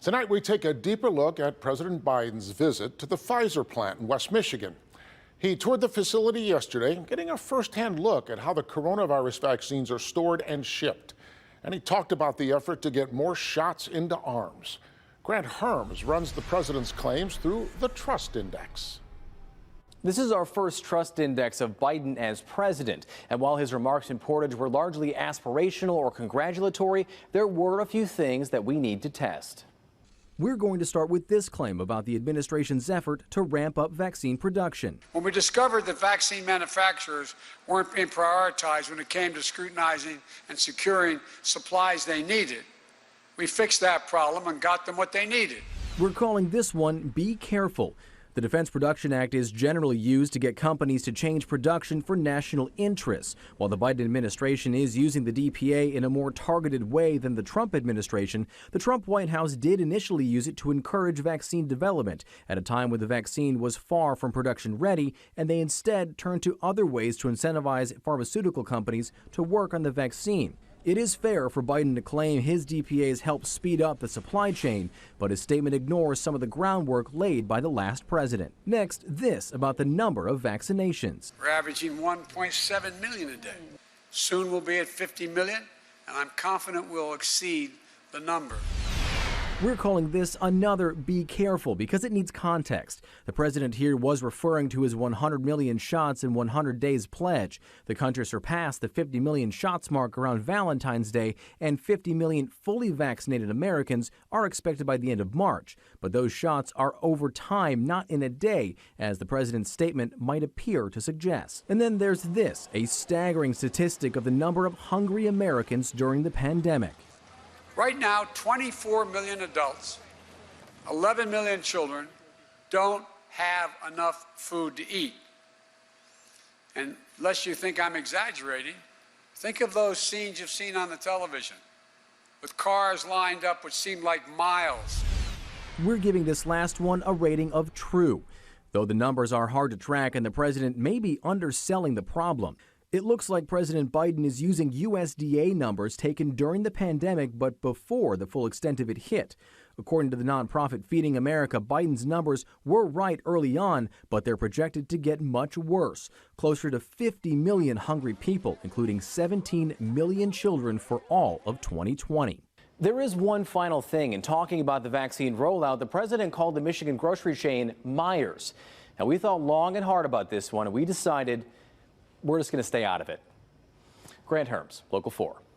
Tonight, we take a deeper look at President Biden's visit to the Pfizer plant in West Michigan. He toured the facility yesterday, getting a firsthand look at how the coronavirus vaccines are stored and shipped. And he talked about the effort to get more shots into arms. Grant Hermes runs the president's claims through the Trust Index. This is our first trust index of Biden as president. And while his remarks in Portage were largely aspirational or congratulatory, there were a few things that we need to test. We're going to start with this claim about the administration's effort to ramp up vaccine production. When we discovered that vaccine manufacturers weren't being prioritized when it came to scrutinizing and securing supplies they needed, we fixed that problem and got them what they needed. We're calling this one Be Careful. The Defense Production Act is generally used to get companies to change production for national interests, while the Biden administration is using the DPA in a more targeted way than the Trump administration. The Trump White House did initially use it to encourage vaccine development at a time when the vaccine was far from production ready, and they instead turned to other ways to incentivize pharmaceutical companies to work on the vaccine. It is fair for Biden to claim his DPAs helped speed up the supply chain, but his statement ignores some of the groundwork laid by the last president. Next, this about the number of vaccinations. We're averaging 1.7 million a day. Soon we'll be at 50 million, and I'm confident we'll exceed the number. We're calling this another Be Careful because it needs context. The president here was referring to his 100 million shots in 100 days pledge. The country surpassed the 50 million shots mark around Valentine's Day, and 50 million fully vaccinated Americans are expected by the end of March. But those shots are over time, not in a day, as the president's statement might appear to suggest. And then there's this, a staggering statistic of the number of hungry Americans during the pandemic. Right now, 24 million adults, 11 million children don't have enough food to eat. And unless you think I'm exaggerating, think of those scenes you've seen on the television with cars lined up which seem like miles. We're giving this last one a rating of true, though the numbers are hard to track and the president may be underselling the problem. It looks like President Biden is using USDA numbers taken during the pandemic but before the full extent of it hit. According to the nonprofit Feeding America, Biden's numbers were right early on, but they're projected to get much worse. Closer to 50 million hungry people, including 17 million children for all of 2020. There is one final thing. In talking about the vaccine rollout, the president called the Michigan grocery chain Myers. Now, we thought long and hard about this one, and we decided we're just going to stay out of it. Grant Hermes, Local 4.